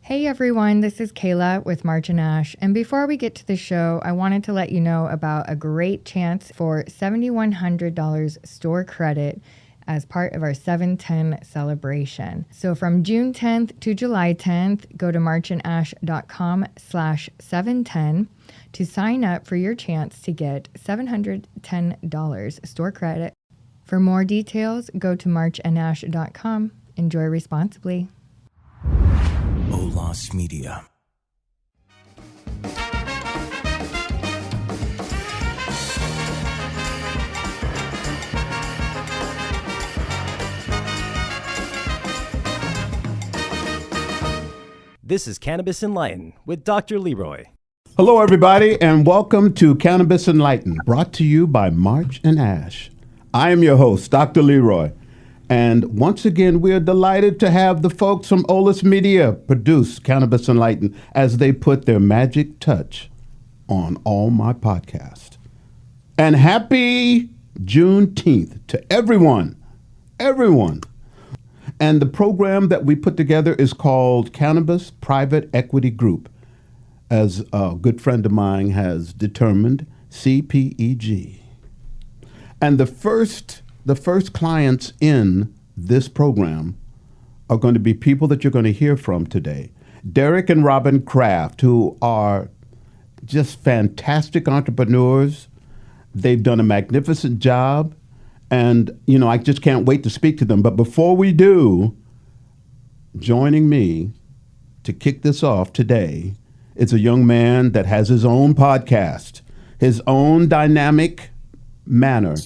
Hey everyone, this is Kayla with March and Ash. And before we get to the show, I wanted to let you know about a great chance for $7,100 store credit as part of our 710 celebration. So from June 10th to July 10th, go to marchandash.com/710 to sign up for your chance to get $710 store credit. For more details, go to marchandash.com. Enjoy responsibly. Olas Media. This is Cannabis Enlightened with Dr. Leroy. Hello, everybody, and welcome to Cannabis Enlightened, brought to you by March and Ash. I am your host, Dr. Leroy. And once again, we are delighted to have the folks from Olas Media produce Cannabis Enlightened as they put their magic touch on all my podcasts. And happy Juneteenth to everyone. And the program that we put together is called Cannabis Private Equity Group, as a good friend of mine has determined, CPEG. And the first clients in this program are going to be people that you're going to hear from today. Derek and Robin Kraft, who are just fantastic entrepreneurs. They've done a magnificent job. And, I just can't wait to speak to them. But before we do, joining me to kick this off today is a young man that has his own podcast, his own dynamic manner.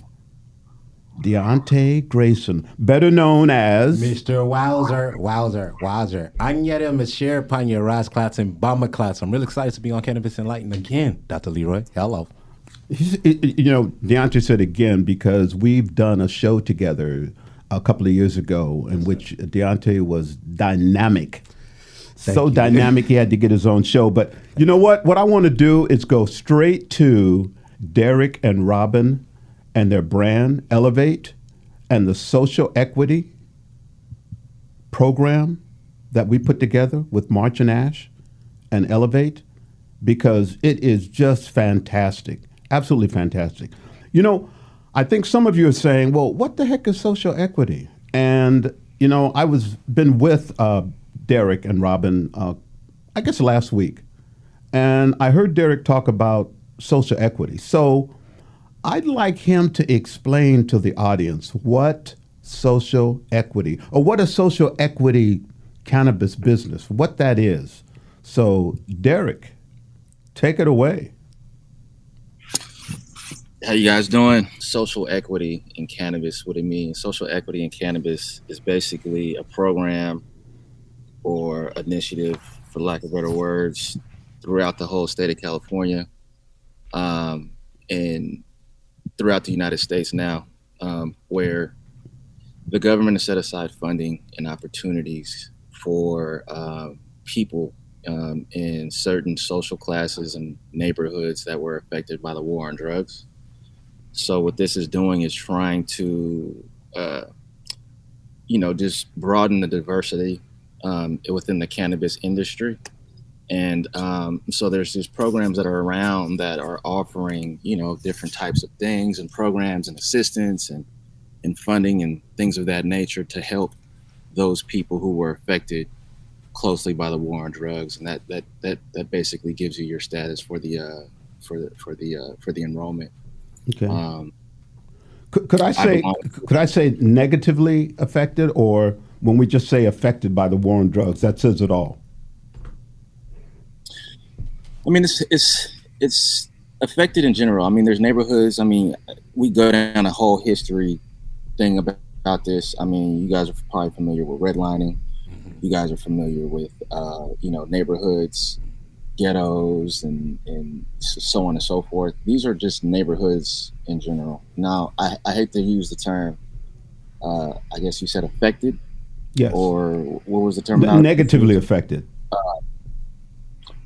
Deontay Grayson, better known as Mr. Wowzer. Anyere Mashir Panya Rasklats and Bamaklats. I'm really excited to be on Cannabis Enlightened again, Dr. Leroy. Hello. Deontay said again because we've done a show together a couple of years ago in which Deontay was dynamic. Dynamic, he had to get his own show. But you know what? What I want to do is go straight to Derek and Robin and their brand, Elevate, and the social equity program that we put together with March and Ash and Elevate, because it is just fantastic, absolutely fantastic. I think some of you are saying, well, what the heck is social equity? And, I been with Derek and Robin, I guess last week, and I heard Derek talk about social equity. So I'd like him to explain to the audience what social equity, or what a social equity cannabis business, what that is. So, Derek, take it away. How you guys doing? Social equity in cannabis, what it means. Social equity in cannabis is basically a program or initiative, for lack of better words, throughout the whole state of California, and throughout the United States now, where the government has set aside funding and opportunities for people in certain social classes and neighborhoods that were affected by the war on drugs. So what this is doing is trying to, just broaden the diversity within the cannabis industry. And so there's these programs that are around that are offering, different types of things and programs and assistance and funding and things of that nature to help those people who were affected closely by the war on drugs. And that basically gives you your status for the enrollment. Okay. Could I say negatively affected, or when we just say affected by the war on drugs, that says it all? I mean, it's affected in general. I mean, there's neighborhoods. I mean, we go down a whole history thing about this. I mean, you guys are probably familiar with redlining. You guys are familiar with, neighborhoods, ghettos, and so on and so forth. These are just neighborhoods in general. Now, I hate to use the term, I guess you said affected? Yes. Or what was the term? Negatively affected.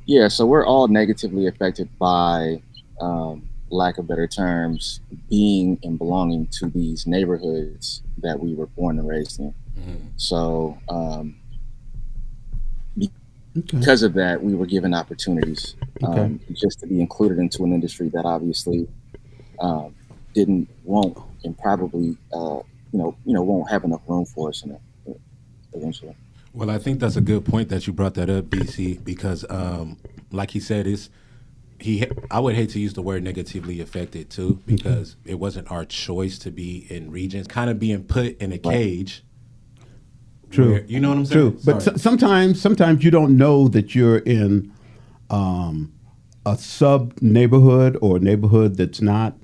Yeah, so we're all negatively affected by, lack of better terms, being and belonging to these neighborhoods that we were born and raised in. So Okay. because of that, we were given opportunities Okay. just to be included into an industry that obviously won't, and probably won't have enough room for us in it eventually. Well, I think that's a good point that you brought that up, DC, because like he said, I would hate to use the word negatively affected too, because it wasn't our choice to be in regions, kind of being put in a cage. True. Where, you know what I'm saying? True. But sometimes you don't know that you're in a sub neighborhood or a neighborhood that's not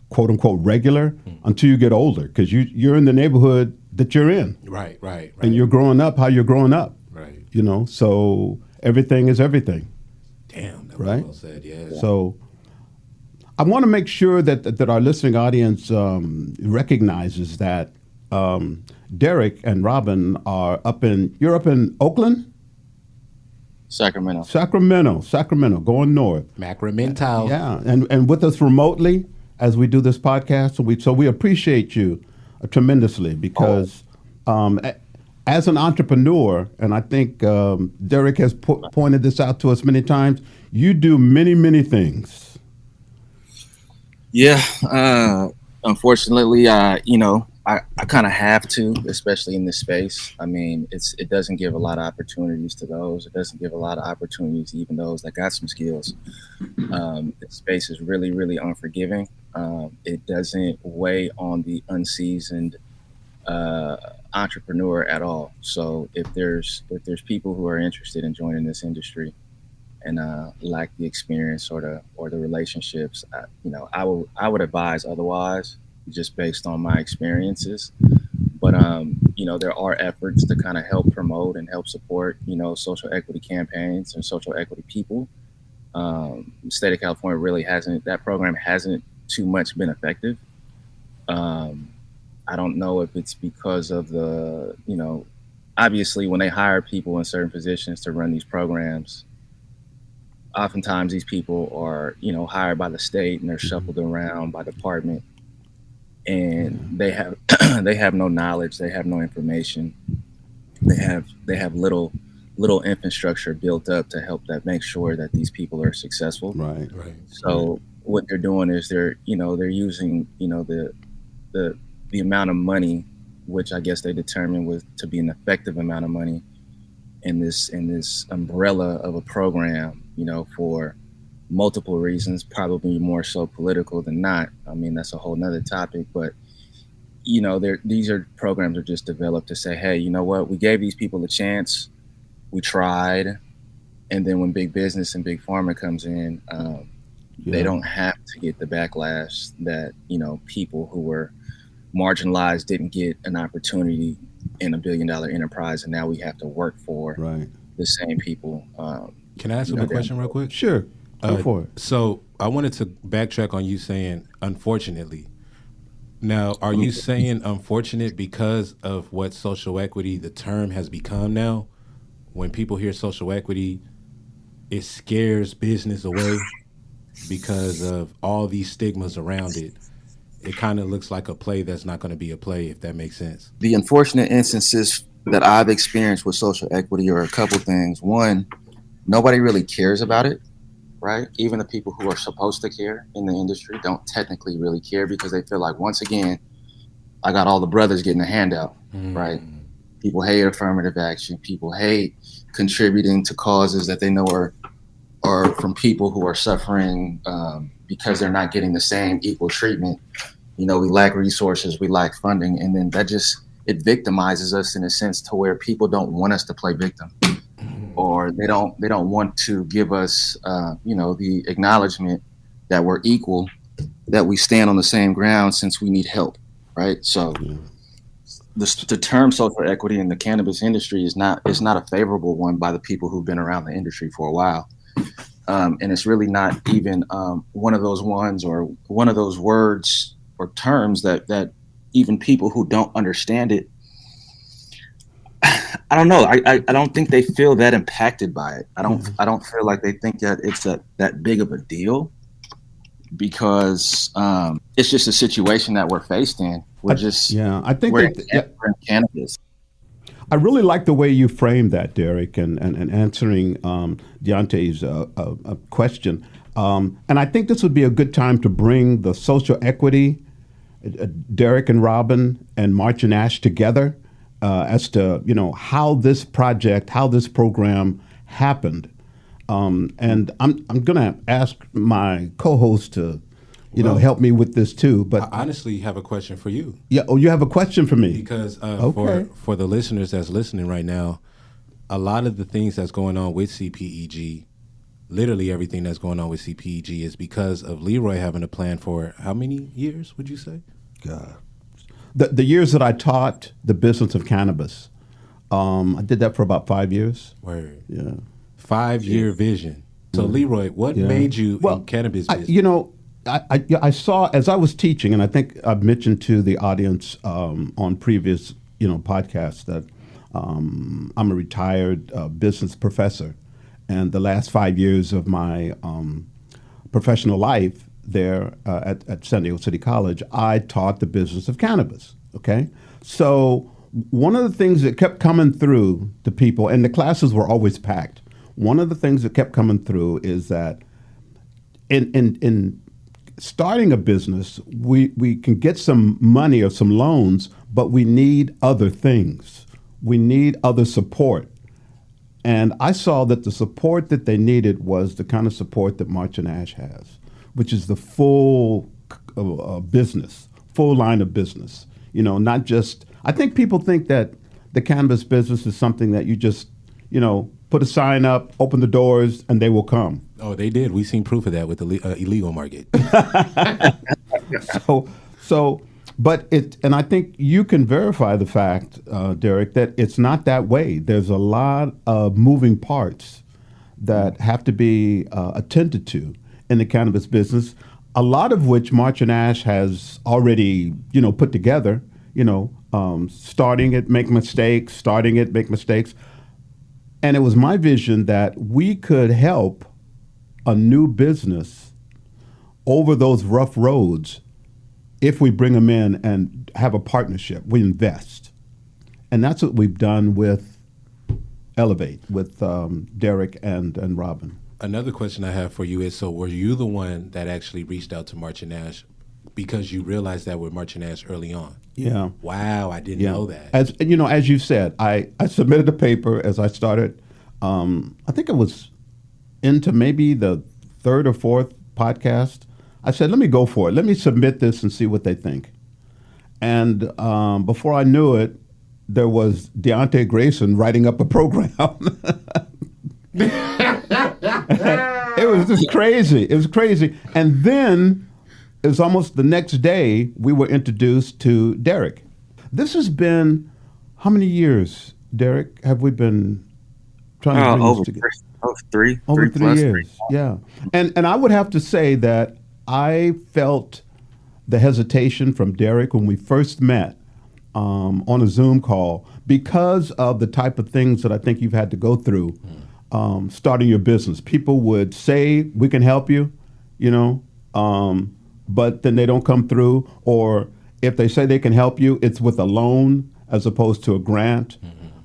quote unquote regular until you get older, because you're in the neighborhood that you're in. Right. And you're growing up how you're growing up. Right. So everything is everything. Damn, that Right? was well said, yeah. So I want to make sure that our listening audience recognizes that Derek and Robin are you're up in Oakland? Sacramento. Sacramento, going north. Macramental. Yeah, and with us remotely as we do this podcast. So we appreciate you tremendously, because as an entrepreneur, and I think Derek has pointed this out to us many times, you do many, many things. Yeah, unfortunately, I kind of have to, especially in this space. I mean, it doesn't give a lot of opportunities to those. It doesn't give a lot of opportunities to even those that got some skills. The space is really, really unforgiving. It doesn't weigh on the unseasoned entrepreneur at all. So if there's people who are interested in joining this industry and lack the experience or the relationships, I would advise otherwise, just based on my experiences. But there are efforts to kind of help promote and help support social equity campaigns and social equity people. The state of California really that program hasn't too much been effective. I don't know if it's because of the obviously when they hire people in certain positions to run these programs, oftentimes these people are hired by the state and they're shuffled around by department, and they have no knowledge, they have no information, they have little infrastructure built up to help make sure that these people are successful. Right. So what they're doing is they're using the amount of money, which I guess they determined was to be an effective amount of money in this umbrella of a program, for multiple reasons, probably more so political than not. I mean, that's a whole nother topic, but these programs are just developed to say, hey, you know what, we gave these people a chance, we tried, and then when big business and big pharma comes in, they don't have to get the backlash that people who were marginalized didn't get an opportunity in $1 billion enterprise, and now we have to work for the same people. Can I ask you a question real quick? Sure. Go for it. So I wanted to backtrack on you saying unfortunately. Now, are you saying unfortunate because of what social equity, the term, has become now? When people hear social equity, it scares business away because of all these stigmas around it. It kind of looks like a play that's not going to be a play, if that makes sense. The unfortunate instances that I've experienced with social equity are a couple things. One, nobody really cares about it, right? Even the people who are supposed to care in the industry don't technically really care, because they feel like, once again, I got all the brothers getting a handout, right? People hate affirmative action. People hate contributing to causes that they know are from people who are suffering because they're not getting the same equal treatment. We lack resources, we lack funding, and then it victimizes us in a sense to where people don't want us to play victim, or they don't want to give us the acknowledgement that we're equal, that we stand on the same ground, since we need help, right? So the term social equity in the cannabis industry is not a favorable one by the people who've been around the industry for a while. And it's really not even one of those ones or one of those words or terms that even people who don't understand it, I don't know. I don't think they feel that impacted by it. I don't feel like they think that it's that big of a deal, because it's just a situation that we're faced in. I think we're in cannabis. I really like the way you framed that, Derek, and answering Deontay's question. And I think this would be a good time to bring the social equity, Derek and Robin and March and Ash together as to, how this project, how this program happened. And I'm going to ask my co-host to, help me with this too. But I honestly have a question for you. Yeah. Oh, you have a question for me? Because Okay. for the listeners that's listening right now, a lot of the things that's going on with CPEG, literally everything that's going on with CPEG is because of Leroy having a plan for how many years, would you say? God. The years that I taught the business of cannabis, I did that for about 5 years. Word. Yeah. 5-year vision. So Leroy, what made you in cannabis business? I saw, as I was teaching, and I think I've mentioned to the audience on previous, podcasts that I'm a retired business professor, and the last 5 years of my professional life there at San Diego City College, I taught the business of cannabis. Okay, so one of the things that kept coming through to people, and the classes were always packed. One of the things that kept coming through is that in starting a business, we can get some money or some loans, but we need other things. We need other support. And I saw that the support that they needed was the kind of support that March and Ash has, which is the full business, full line of business. Not just, I think people think that the cannabis business is something that you just, put a sign up, open the doors, and they will come. Oh, they did. We seen proof of that with the illegal market. And I think you can verify the fact, Derek, that it's not that way. There's a lot of moving parts that have to be attended to in the cannabis business, a lot of which March and Ash has already, put together, starting it, make mistakes, And it was my vision that we could help a new business over those rough roads if we bring them in and have a partnership. We invest. And that's what we've done with Elevate, with Derek and Robin. Another question I have for you is, so were you the one that actually reached out to March and Ash because you realized that with March and Ash early on? Yeah. Wow, I didn't know that. As you said, I submitted a paper as I started. I think it was into maybe the third or fourth podcast. I said, let me go for it. Let me submit this and see what they think. And before I knew it, there was Deontay Grayson writing up a program. It was just crazy. It was crazy. And then it was almost the next day we were introduced to Derek. This has been, how many years, Derek, have we been trying to bring this together? Over 3 years. Yeah. And I would have to say that I felt the hesitation from Derek when we first met on a Zoom call because of the type of things that I think you've had to go through starting your business. People would say, we can help you, but then they don't come through. Or if they say they can help you, it's with a loan as opposed to a grant.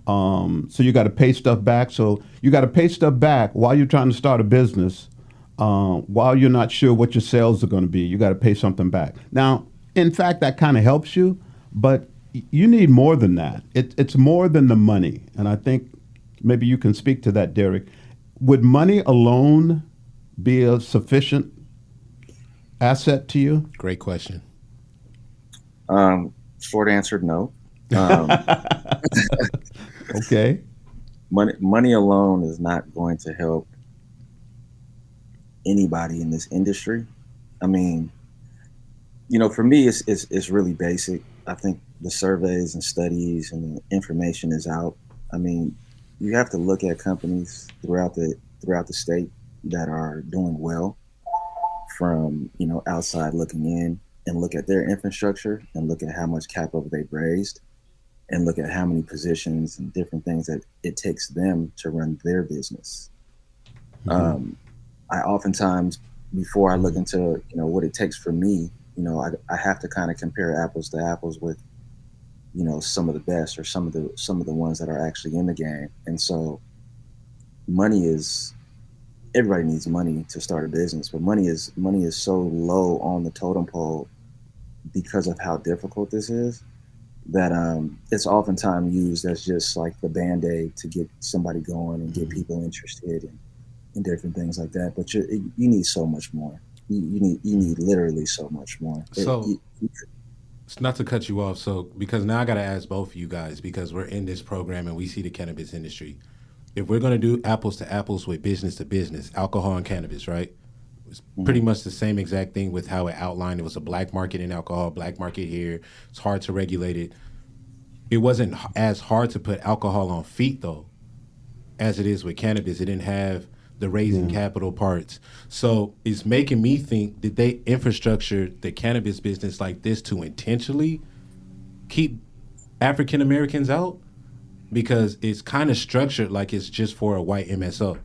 So you got to pay stuff back. So you got to pay stuff back while you're trying to start a business, while you're not sure what your sales are going to be. You got to pay something back. Now, in fact, that kind of helps you, but you need more than that. It's more than the money. And I think maybe you can speak to that, Derek. Would money alone be a sufficient asset to you? Great question. Short answer, no. Okay. Money alone is not going to help anybody in this industry. I mean, for me, it's really basic. I think the surveys and studies and the information is out. I mean, you have to look at companies throughout the state that are doing well from, outside looking in, and look at their infrastructure and look at how much capital they've raised and look at how many positions and different things that it takes them to run their business. Mm-hmm. I oftentimes, before I look into, what it takes for me, I have to kind of compare apples to apples with some of the best, or some of the ones that are actually in the game. And so everybody needs money to start a business, but money is so low on the totem pole because of how difficult this is, that it's oftentimes used as just like the Band-Aid to get somebody going and get people interested in different things like that. But you need so much more. You need literally so much more. So, not to cut you off, because now I got to ask both of you guys, because we're in this program and we see the cannabis industry. If we're going to do apples to apples with business to business, alcohol and cannabis, right? It's pretty much the same exact thing with how it outlined. It was a black market in alcohol, black market here. It's hard to regulate it. It wasn't as hard to put alcohol on feet, though, as it is with cannabis. It didn't have the raising capital parts. So it's making me think, did they infrastructure the cannabis business like this to intentionally keep African Americans out? Because it's kind of structured like it's just for a white MSO,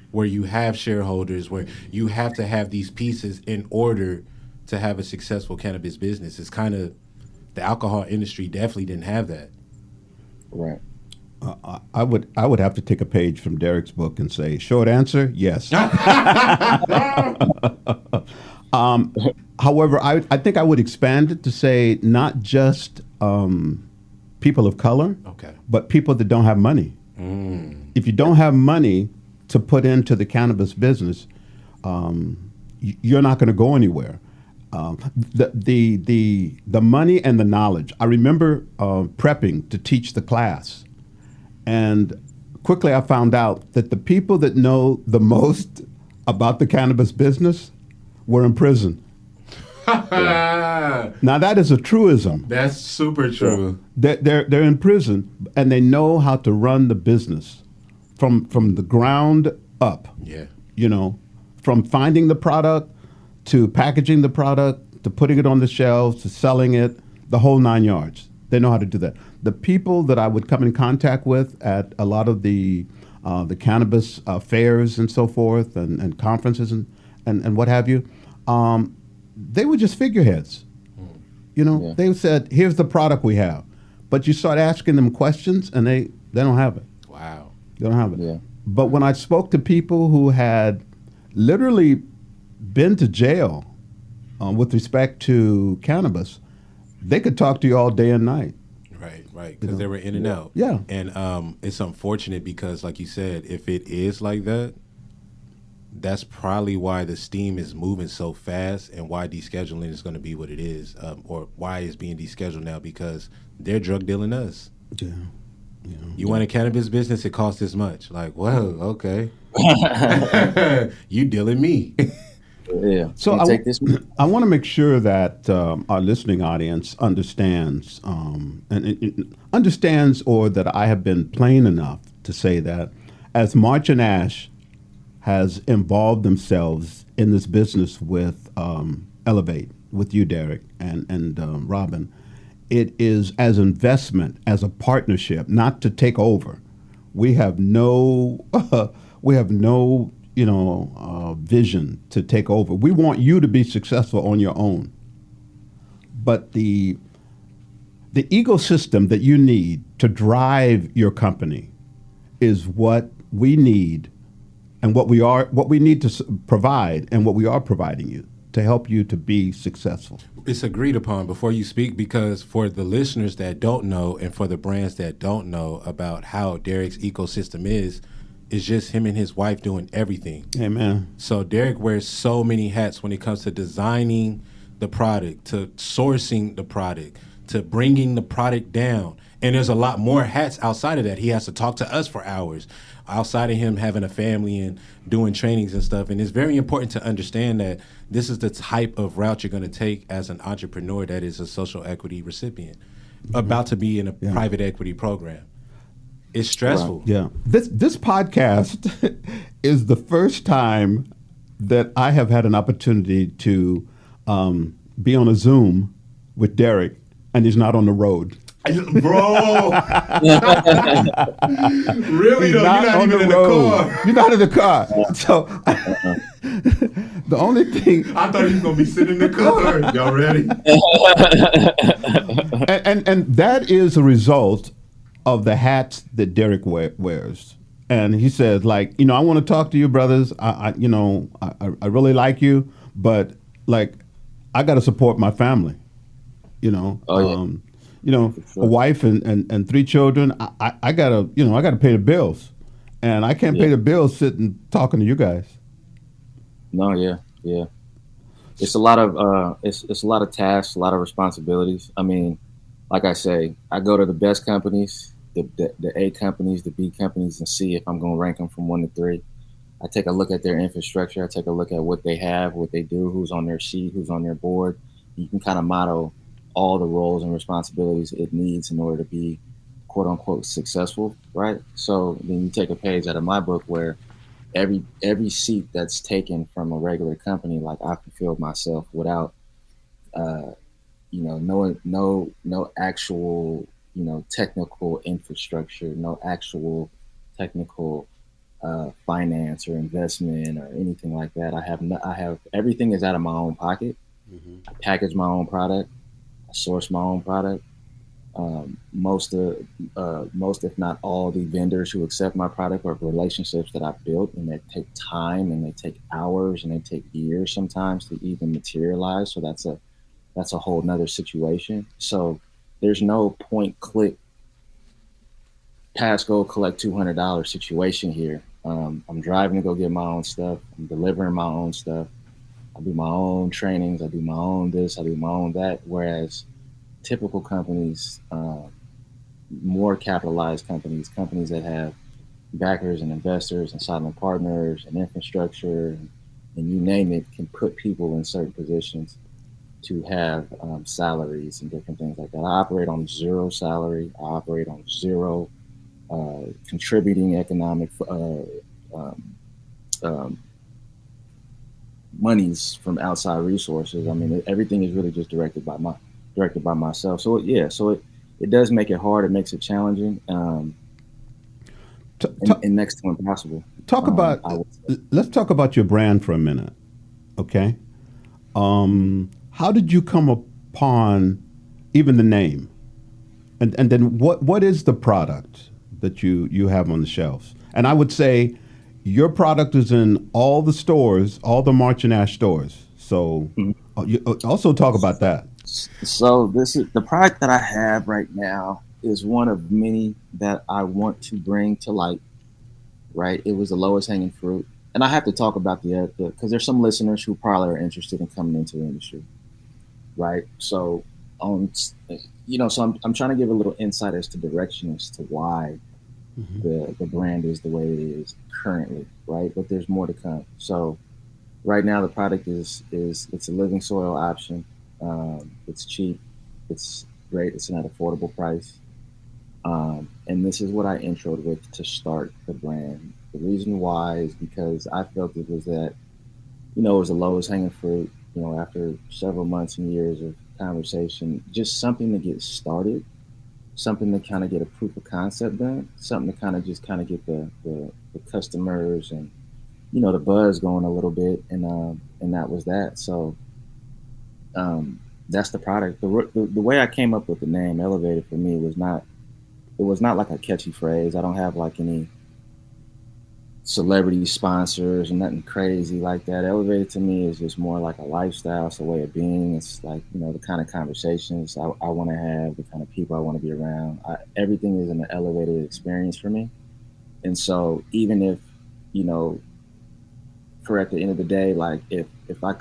where you have shareholders, where you have to have these pieces in order to have a successful cannabis business. It's kind of, the alcohol industry definitely didn't have that. Right. I would have to take a page from Derek's book and say, short answer, yes. However, I think I would expand it to say not just people of color, but people that don't have money. If you don't have money to put into the cannabis business, you're not going to go anywhere. The money and the knowledge. I remember prepping to teach the class, and quickly I found out that the people that know the most about the cannabis business were in prison. Now that is a truism. That's super true. They're in prison, and they know how to run the business from the ground up. Yeah. From finding the product to packaging the product to putting it on the shelves to selling it, the whole 9 yards. They know how to do that. The people that I would come in contact with at a lot of the cannabis fairs and so forth, and conferences and what have you, they were just figureheads. They said, here's the product we have. But you start asking them questions and they don't have it. Wow. They don't have it. Yeah. But when I spoke to people who had literally been to jail with respect to cannabis, they could talk to you all day and night. Right, because they were in and out. Yeah. And it's unfortunate because, like you said, if it is like that, that's probably why the steam is moving so fast and why descheduling is going to be what it is, or why it's being descheduled now, because they're drug dealing us. Yeah. You want a cannabis business, it costs this much. Like, whoa, okay. You dealing me. Yeah. So I want to make sure that our listening audience understands, or that I have been plain enough to say that as March and Ash has involved themselves in this business with Elevate, with you, Derek, and Robin, it is as investment, as a partnership, not to take over. We have no vision to take over. We want you to be successful on your own. But the ecosystem that you need to drive your company is what we need, and what we need to provide, and what we are providing you to help you to be successful. It's agreed upon before you speak, because for the listeners that don't know and for the brands that don't know about how Derek's ecosystem is, it's just him and his wife doing everything. Amen. So Derek wears so many hats when it comes to designing the product, to sourcing the product, to bringing the product down. And there's a lot more hats outside of that. He has to talk to us for hours, outside of him having a family and doing trainings and stuff. And it's very important to understand that this is the type of route you're going to take as an entrepreneur that is a social equity recipient, about to be in a private equity program. It's stressful. Right. Yeah. This podcast is the first time that I have had an opportunity to be on a Zoom with Derek, and he's not on the road. Bro, really? Though, you're not even in the car. You're not in the car. So The only thing, I thought he was gonna be sitting in the car. Y'all ready? and that is a result of the hats that Derek wears. And he says, like, I want to talk to you, brothers. I really like you, but like, I got to support my family. Oh, yeah. A wife and 3 children. I gotta pay the bills, and I can't pay the bills sitting talking to you guys. No, yeah. It's a lot of it's a lot of tasks, a lot of responsibilities. I mean, like I say, I go to the best companies, the A companies, the B companies, and see if I'm going to rank them from 1 to 3. I take a look at their infrastructure. I take a look at what they have, what they do, who's on their sheet, who's on their board. You can kind of model all the roles and responsibilities it needs in order to be quote unquote successful, right? So then you take a page out of my book where every seat that's taken from a regular company, like I fulfilled myself without no actual technical infrastructure, no actual technical finance or investment or anything like that. I have everything is out of my own pocket. I package my own product. I source my own product. Most, if not all, the vendors who accept my product are relationships that I've built, and they take time, and they take hours, and they take years sometimes to even materialize. So that's a whole nother situation. So there's no point click, pass, go collect $200 situation here. I'm driving to go get my own stuff. I'm delivering my own stuff. I do my own trainings. I do my own this. I do my own that. Whereas typical companies, more capitalized companies that have backers and investors and silent partners and infrastructure and you name it, can put people in certain positions to have salaries and different things like that. I operate on 0 salary. I operate on 0 contributing economic monies from outside resources. I mean, everything is really just directed by myself. So it does make it hard. It makes it challenging, and next to impossible. Let's talk about your brand for a minute, okay? How did you come upon even the name, and then what is the product that you have on the shelves? And I would say your product is in all the stores, all the March and Ash stores. So you also talk about that. So this is the product that I have right now is one of many that I want to bring to light. Right, it was the lowest hanging fruit, and I have to talk about the because there's some listeners who probably are interested in coming into the industry. Right, so so I'm trying to give a little insight as to direction as to why the brand is the way it is currently. Right, but there's more to come. So right now the product is it's a living soil option. It's cheap, it's great, it's an affordable price. And this is what I introed with to start the brand. The reason why is because I felt it was that, it was the lowest hanging fruit, after several months and years of conversation, just something to get started, something to kind of get a proof of concept done, something to kind of get the customers and, the buzz going a little bit. And that was that. So, that's the product. The way I came up with the name Elevated for me was not like a catchy phrase. I don't have like any celebrity sponsors and nothing crazy like that. Elevated to me is just more like a lifestyle. It's a way of being. It's like, the kind of conversations I want to have, the kind of people I want to be around. Everything is an elevated experience for me. And so even if, for at the end of the day, like if I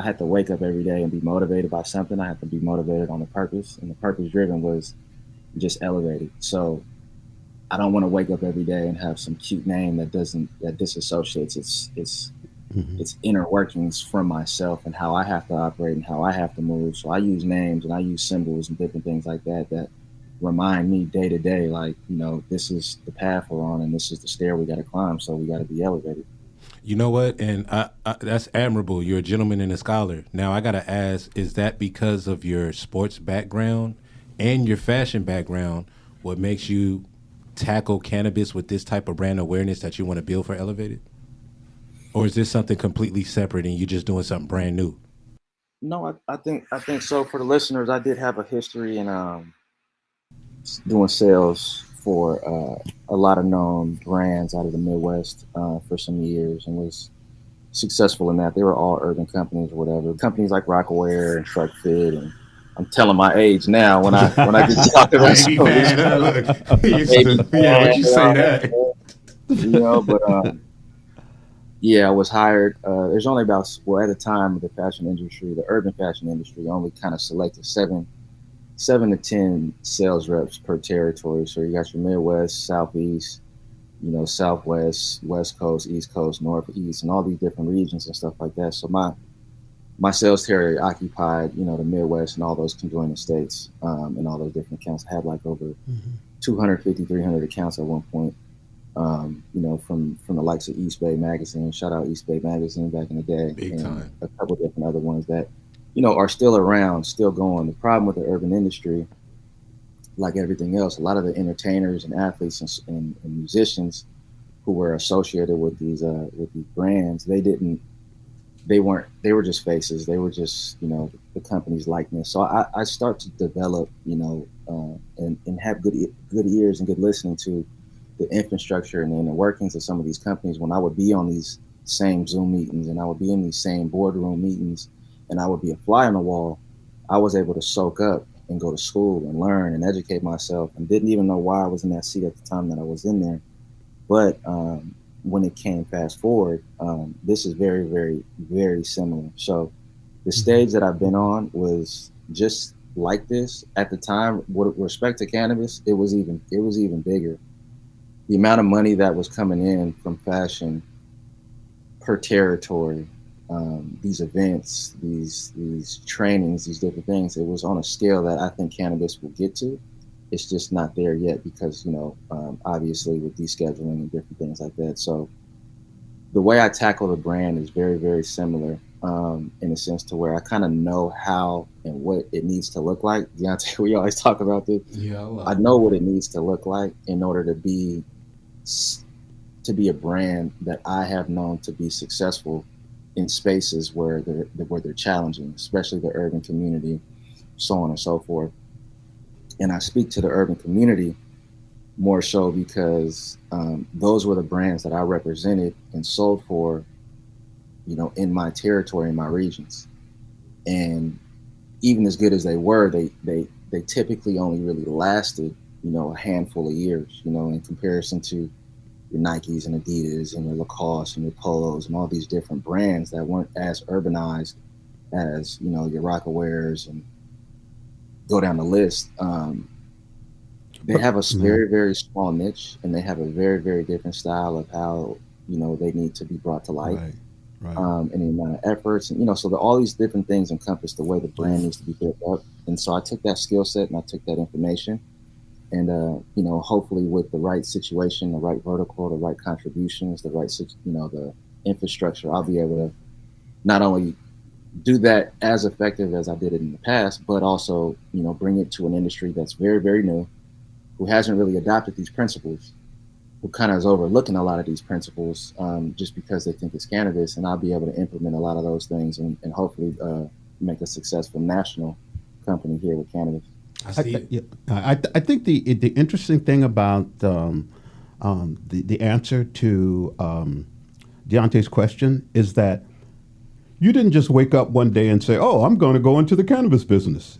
had to wake up every day and be motivated by something, I have to be motivated on a purpose. And the purpose driven was just elevated. So I don't want to wake up every day and have some cute name that disassociates its inner workings from myself and how I have to operate and how I have to move. So I use names and I use symbols and different things like that remind me day to day, like, this is the path we're on and this is the stair we got to climb. So we got to be elevated. You know what? And I that's admirable. You're a gentleman and a scholar. Now I got to ask, is that because of your sports background and your fashion background, what makes you tackle cannabis with this type of brand awareness that you want to build for Elevated? Or is this something completely separate and you're just doing something brand new? No, I think so. For the listeners, I did have a history in doing sales for a lot of known brands out of the Midwest for some years, and was successful in that. They were all urban companies or whatever. Companies like Rockaware and Shark Fit, and I'm telling my age now when I get to talk about Baby some of this fan, huh? stuff. Look, Baby yeah, would you say fan, that? but yeah, I was hired. There's only about, well, at the time, the fashion industry, the urban fashion industry, only kind of selected seven to 10 sales reps per territory. So you got your Midwest, Southeast, Southwest, West Coast, East Coast, Northeast, and all these different regions and stuff like that. So my sales territory occupied, the Midwest and all those conjoining states, and all those different accounts. I had like over 250, 300 accounts at one point. From the likes of East Bay Magazine, shout out East Bay Magazine back in the day, Big and time. a couple of different other ones that, are still around, still going. The problem with the urban industry, like everything else, a lot of the entertainers and athletes and musicians who were associated with these brands, they were just faces. They were just, the company's likeness. So I start to develop, and have good ears and good listening to the infrastructure and the inner workings of some of these companies. When I would be on these same Zoom meetings and I would be in these same boardroom meetings and I would be a fly on the wall, I was able to soak up and go to school and learn and educate myself, and didn't even know why I was in that seat at the time that I was in there. But when it came fast forward, this is very, very, very similar. So the stage that I've been on was just like this at the time. With respect to cannabis, it was even bigger. The amount of money that was coming in from fashion per territory, these events, these trainings, these different things, it was on a scale that I think cannabis will get to. It's just not there yet because, obviously with descheduling and different things like that. So the way I tackle the brand is very, very similar, in a sense to where I kind of know how and what it needs to look like. Deontay, we always talk about this. Yeah, I know what it needs to look like in order to be a brand that I have known to be successful in spaces where they're challenging, especially the urban community, so on and so forth. And I speak to the urban community more so because those were the brands that I represented and sold for, in my territory, in my regions. And even as good as they were, they typically only really lasted, a handful of years, in comparison to your Nikes and Adidas and your Lacoste and your Polos and all these different brands that weren't as urbanized as, your Rockawares and go down the list. They have a very, very small niche, and they have a very, very different style of how, they need to be brought to light. Right. And the amount of efforts, and so all these different things encompass the way the brand needs to be built up. And so I took that skill set and I took that information, and hopefully with the right situation, the right vertical, the right contributions, the right, the infrastructure, I'll be able to not only do that as effective as I did it in the past, but also, bring it to an industry that's very, very new, who hasn't really adopted these principles, who kind of is overlooking a lot of these principles, just because they think it's cannabis. And I'll be able to implement a lot of those things and hopefully make a successful national company here with cannabis. I think the interesting thing about the answer to Deontay's question is that you didn't just wake up one day and say, "Oh, I'm going to go into the cannabis business."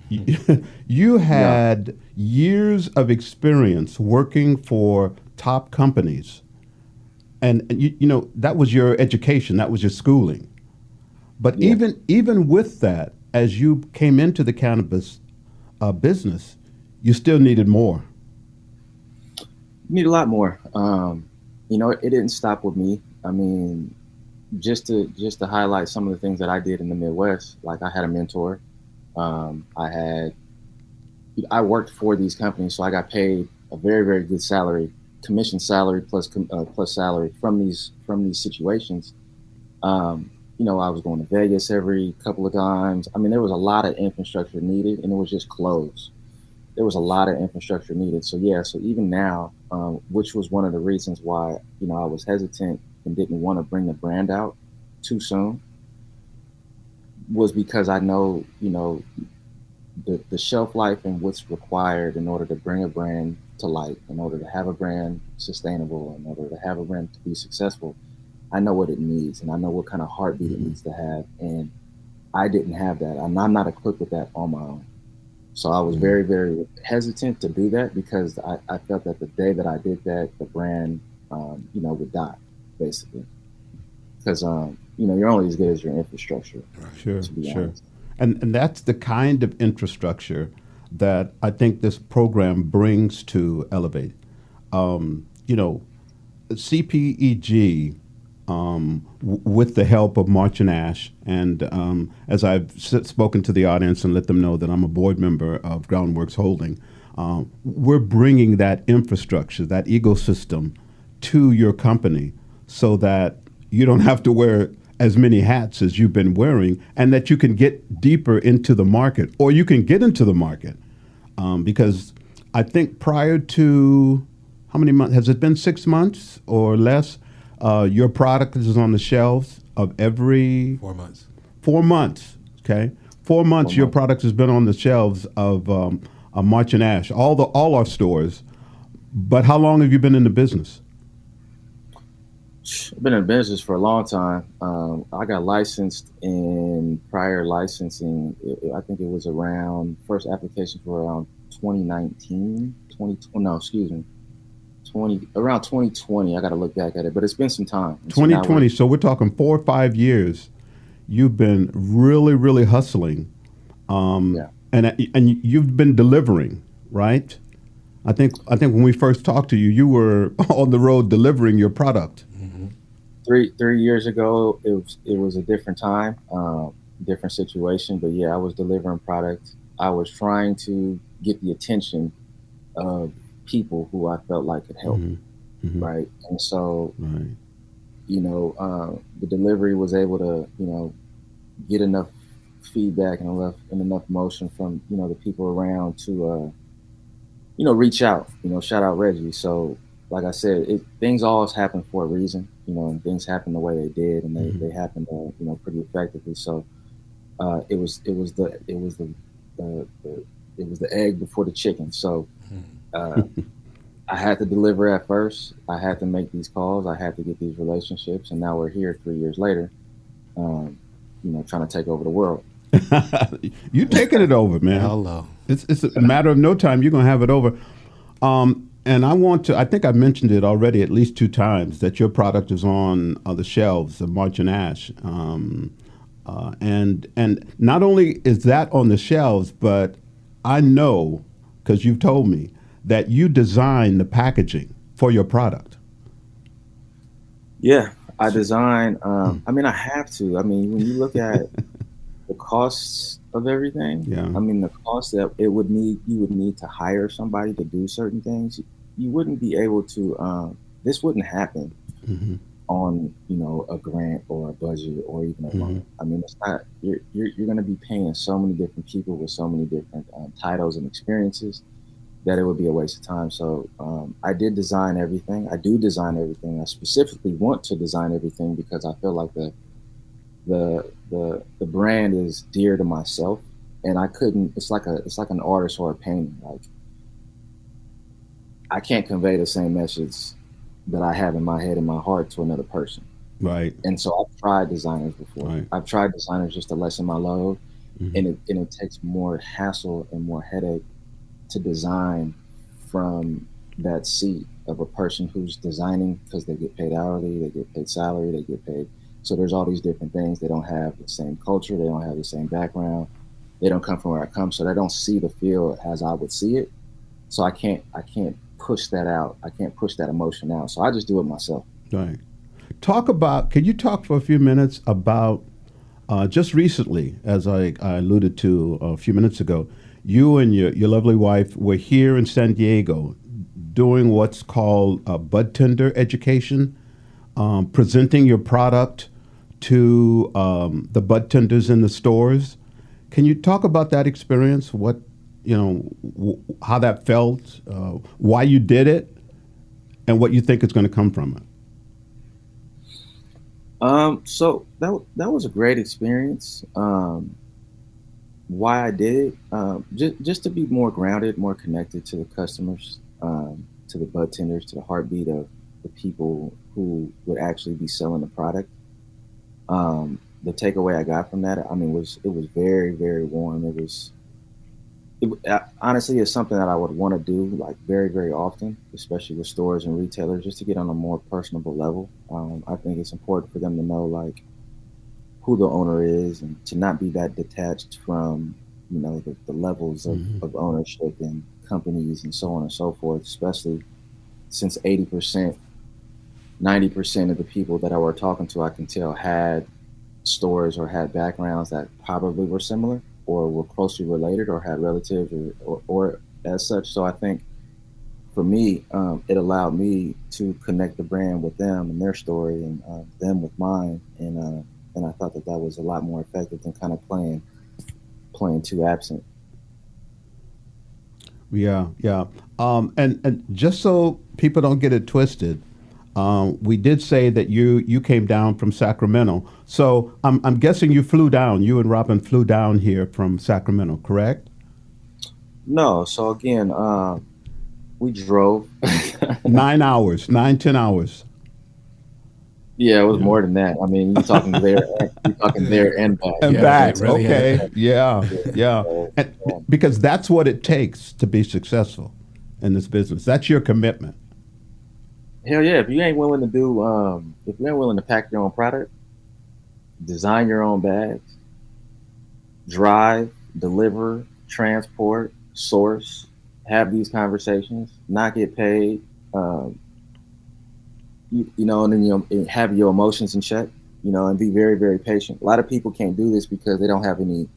You had years of experience working for top companies, and that was your education, that was your schooling. But even with that, as you came into the cannabis business, you still needed more. Need a lot more. It didn't stop with me. I mean, just to highlight some of the things that I did in the Midwest, like I had a mentor. I worked for these companies, so I got paid a very, very good salary, commission salary plus salary from these situations. I was going to Vegas every couple of times. I mean, there was a lot of infrastructure needed, and it was just closed. There was a lot of infrastructure needed. So even now, which was one of the reasons why, I was hesitant and didn't want to bring the brand out too soon was because I know, the shelf life and what's required in order to bring a brand to light, in order to have a brand sustainable, in order to have a brand to be successful. I know what it needs, and I know what kind of heartbeat it needs to have. And I didn't have that. I'm not equipped with that on my own. So I was very, very hesitant to do that because I felt that the day that I did that, the brand, would die, basically. Because, you're only as good as your infrastructure. Sure, to be sure. honest. And that's the kind of infrastructure that I think this program brings to Elevate. CPEG, with the help of March and Ash, and as I've spoken to the audience and let them know that I'm a board member of Groundworks Holding, we're bringing that infrastructure, that ecosystem to your company so that you don't have to wear as many hats as you've been wearing, and that you can get deeper into the market, or you can get into the market. Because I think prior to, how many months, has it been 6 months or less? Your product is on the shelves of every 4 months. 4 months, okay? 4 months, your product has been on the shelves of March and Ash, all our stores. But how long have you been in the business? I've been in business for a long time. I got licensed in prior licensing. I think it was around, first application for around 2019, around 2020. I got to look back at it, but it's been some time. 2020, so we're talking 4 or 5 years. You've been really, really hustling. Yeah. And you've been delivering, right? I think when we first talked to you, you were on the road delivering your product. 3 years ago, it was a different time, different situation. But yeah, I was delivering product. I was trying to get the attention of people who I felt like could help, right? And so, the delivery was able to, get enough feedback and enough motion from, the people around to, reach out, shout out Reggie. So, like I said, things always happen for a reason, and things happen the way they did, and they happened, pretty effectively. So, it was the egg before the chicken. So, I had to deliver at first. I had to make these calls. I had to get these relationships, and now we're here 3 years later, trying to take over the world. You taking it over, man. Hello. It's a matter of no time. You're gonna have it over. And I think I mentioned it already at least 2 times, that your product is on the shelves of March and Ash. And not only is that on the shelves, but I know, because you've told me, that you design the packaging for your product. Yeah, I design. I have to. When you look at the costs of everything, the cost that you would need to hire somebody to do certain things, you wouldn't be able to. This wouldn't happen on a grant or a budget or even a loan. It's not. You're going to be paying so many different people with so many different titles and experiences that it would be a waste of time. So I did design everything. I do design everything. I specifically want to design everything because I feel like the brand is dear to myself, and I couldn't. It's like an artist or a painting. Like, I can't convey the same message that I have in my head and my heart to another person. Right. And so I've tried designers before. Right. I've tried designers just to lessen my load, and it takes more hassle and more headache to design from that seat of a person who's designing, because they get paid hourly, they get paid salary, they get paid. So there's all these different things. They don't have the same culture. They don't have the same background. They don't come from where I come. So they don't see the field as I would see it. So I can't push that out. I can't push that emotion out. So I just do it myself. Right. Can you talk for a few minutes about just recently, as I alluded to a few minutes ago, you and your lovely wife were here in San Diego doing what's called bud tender education, presenting your product to the bud tenders in the stores. Can you talk about that experience? What, how that felt, why you did it, and what you think is going to come from it? So that was a great experience. Why I did it, just to be more grounded, more connected to the customers, to the bud tenders, to the heartbeat of the people who would actually be selling the product. The takeaway I got from that, I mean, it was very, very warm. Honestly, it's something that I would want to do like very, very often, especially with stores and retailers, just to get on a more personable level. I think it's important for them to know like who the owner is and to not be that detached from, the levels of ownership and companies and so on and so forth, especially since 80%, 90% of the people that I were talking to, I can tell had stores or had backgrounds that probably were similar or were closely related or had relatives or as such. So I think for me, it allowed me to connect the brand with them and their story and them with mine. And I thought that was a lot more effective than kind of playing too absent. Yeah, yeah. And just so people don't get it twisted, we did say that you came down from Sacramento. So I'm guessing you flew down. You and Robin flew down here from Sacramento, correct? No, so again, we drove. 9 hours, 9, 10 hours. Yeah, it was Yeah. more than that. I mean, you're talking there and back. And Yeah, back. it really Okay. had- Yeah. Yeah. So, And because that's what it takes to be successful in this business. That's your commitment. hell yeah, if you ain't willing to if you ain't willing to pack your own product, design your own bags, drive, deliver, transport, source, have these conversations, not get paid, um, and then have your emotions in check, and be very, very patient. A lot of people can't do this because they don't have any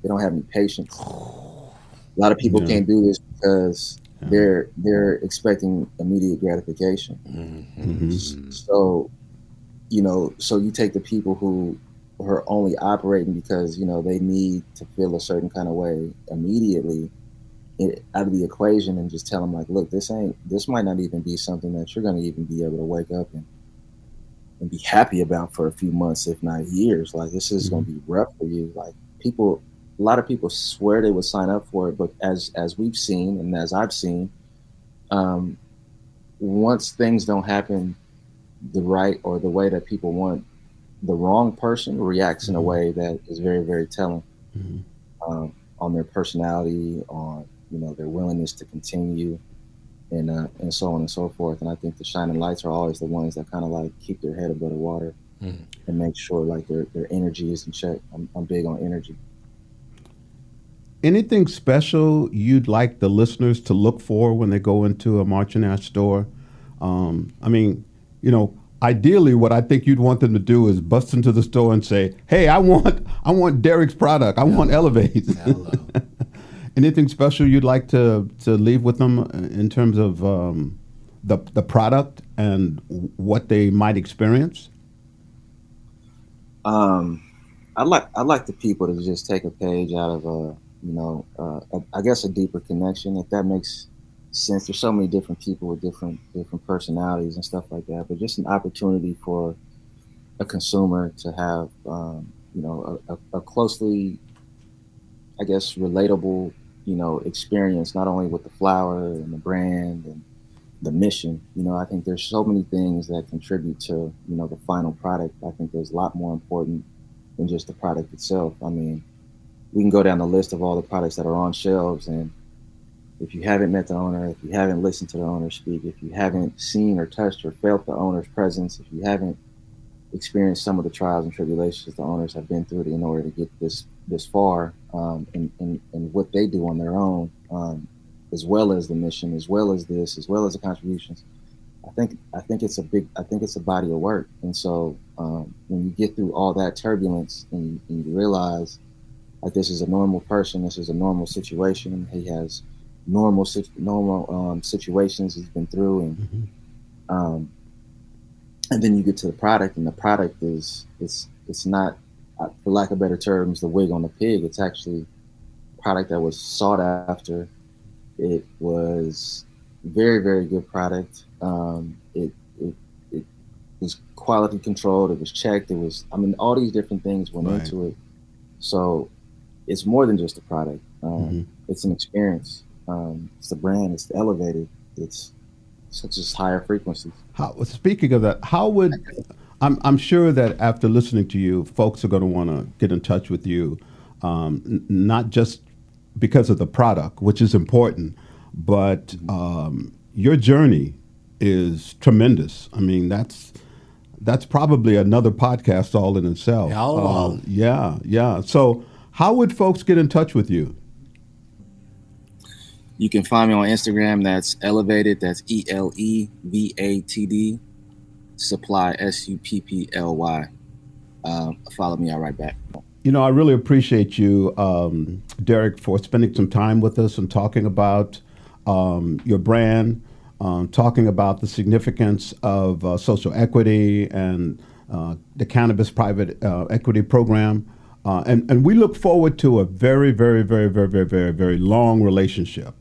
patience. A lot of people Yeah. can't do this because Yeah. they're expecting immediate gratification. Mm-hmm. So, so you take the people who are only operating because they need to feel a certain kind of way immediately out of the equation and just tell them like, look, this might not even be something that you're going to even be able to wake up and be happy about for a few months, if not years. Like this is going to be rough for you. Like a lot of people swear they would sign up for it, but as we've seen and as I've seen, um, once things don't happen the right or the way that people want, the wrong person reacts in a way that is very, very telling, on their personality, on their willingness to continue, and so on and so forth. And I think the shining lights are always the ones that kind of like keep their head above the water and make sure like their energy is in check. I'm big on energy. Anything special you'd like the listeners to look for when they go into a March and Ash store? I mean, ideally, what I think you'd want them to do is bust into the store and say, "Hey, I want Derek's product. I want Elevate." Anything special you'd like to leave with them in terms of the product and what they might experience? I'd like the people to just take a page out of I guess a deeper connection, if that makes sense. There's so many different people with different personalities and stuff like that, but just an opportunity for a consumer to have a closely, I guess, relatable experience, not only with the flower and the brand and the mission. I think there's so many things that contribute to the final product. I think there's a lot more important than just the product itself. I mean, we can go down the list of all the products that are on shelves, and if you haven't met the owner, if you haven't listened to the owner speak, if you haven't seen or touched or felt the owner's presence, if you haven't experienced some of the trials and tribulations the owners have been through in order to get this far, and what they do on their own, as well as the mission, as well as the contributions, I think it's a body of work. And so when you get through all that turbulence and you realize like this is a normal person, this is a normal situation, he has normal situations he's been through, and then you get to the product, and the product is it's not, for lack of better terms, the wig on the pig. It's actually a product that was sought after. It was very, very good product. It was quality controlled. It was checked. It was, I mean, all these different things went into it. So it's more than just a product. It's an experience. It's the brand. It's elevated. It's such as higher frequencies. Speaking of that, how would I'm sure that after listening to you, folks are going to want to get in touch with you, not just because of the product, which is important, but your journey is tremendous. I mean, that's probably another podcast all in itself. Yeah. So how would folks get in touch with you? You can find me on Instagram. That's Elevated. That's ELEVATD. Supply SUPPLY. Follow me. I'll write back. I really appreciate you, Derek, for spending some time with us and talking about your brand, talking about the significance of social equity and the Cannabis Private Equity Program. And we look forward to a very, very, very, very, very, very, very long relationship.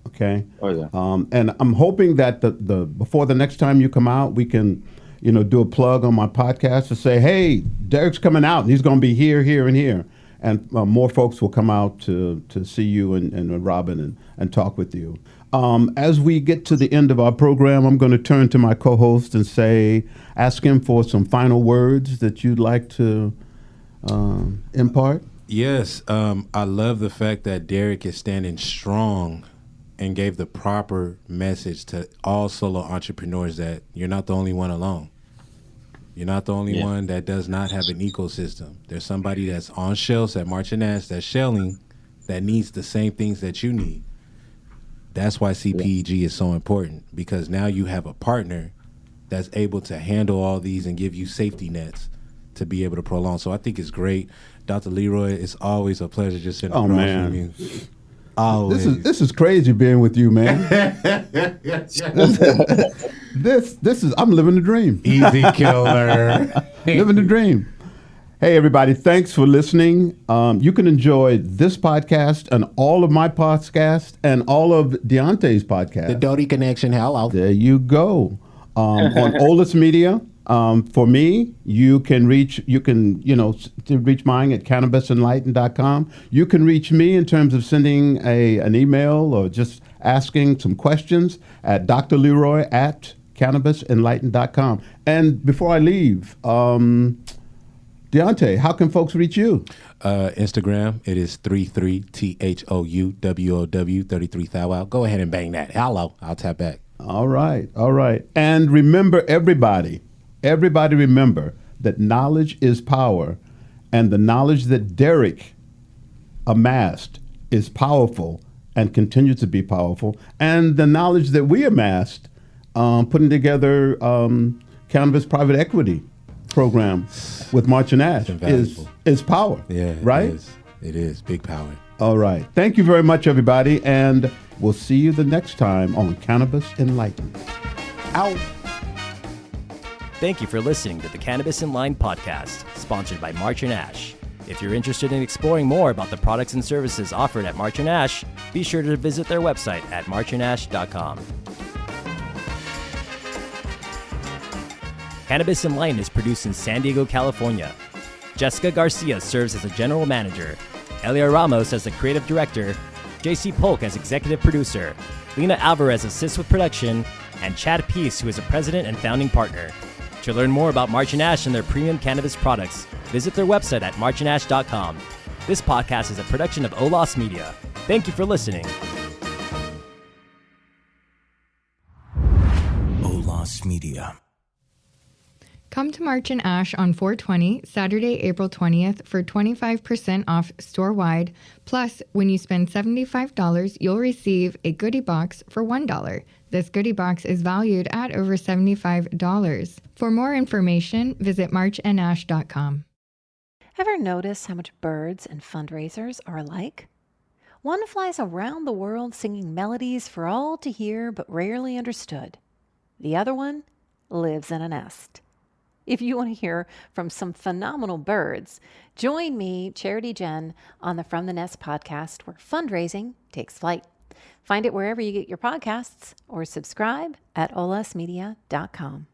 Okay. Oh yeah. And I'm hoping that the before the next time you come out, we can, do a plug on my podcast to say, hey, Derek's coming out and he's going to be here, here, and here. And more folks will come out to see you and Robin and talk with you. As we get to the end of our program, I'm going to turn to my co-host and ask him for some final words that you'd like to impart. Yes. I love the fact that Derek is standing strong and gave the proper message to all solo entrepreneurs that you're not the only one alone. You're not the only one that does not have an ecosystem. There's somebody that's on shelves at March and Ash that's shelling that needs the same things that you need. That's why CPEG is so important, because now you have a partner that's able to handle all these and give you safety nets to be able to prolong. So I think it's great. Dr. Leroy, it's always a pleasure just sitting across from you. Always. This is crazy being with you, man. this is I'm living the dream. Easy killer. Living the dream. Hey everybody, thanks for listening. You can enjoy this podcast and all of my podcasts and all of Deontay's podcasts. The Dodi Connection. Hello. There you go. On Olus Media. For me, you can reach mine at cannabisenlightened.com. You can reach me in terms of sending an email or just asking some questions at Dr. Leroy at cannabisenlightened.com. And before I leave, Deontay, how can folks reach you? Instagram, it is 33THOUWOW 33 Thou. Go ahead and bang that. Hello. I'll tap back. All right. And remember, everybody remember that knowledge is power, and the knowledge that Derek amassed is powerful and continues to be powerful. And the knowledge that we amassed putting together Cannabis Private Equity Program with March and Ash is power. Yeah, right? It is. Big power. All right. Thank you very much, everybody. And we'll see you the next time on Cannabis Enlightened. Out. Thank you for listening to the Cannabis in Line podcast, sponsored by March and Ash. If you're interested in exploring more about the products and services offered at March and Ash, be sure to visit their website at marchandash.com. Cannabis in Line is produced in San Diego, California. Jessica Garcia serves as a general manager, Elia Ramos as the creative director, JC Polk as executive producer, Lena Alvarez assists with production, and Chad Peace, who is a president and founding partner. To learn more about March and Ash and their premium cannabis products, visit their website at marchandash.com. This podcast is a production of Olas Media. Thank you for listening. Olas Media. Come to March and Ash on 4/20, Saturday, April 20th for 25% off store-wide. Plus, when you spend $75, you'll receive a goodie box for $1. This goodie box is valued at over $75. For more information, visit marchandash.com. Ever notice how much birds and fundraisers are alike? One flies around the world singing melodies for all to hear but rarely understood. The other one lives in a nest. If you want to hear from some phenomenal birds, join me, Charity Jen, on the From the Nest podcast, where fundraising takes flight. Find it wherever you get your podcasts or subscribe at olasmedia.com.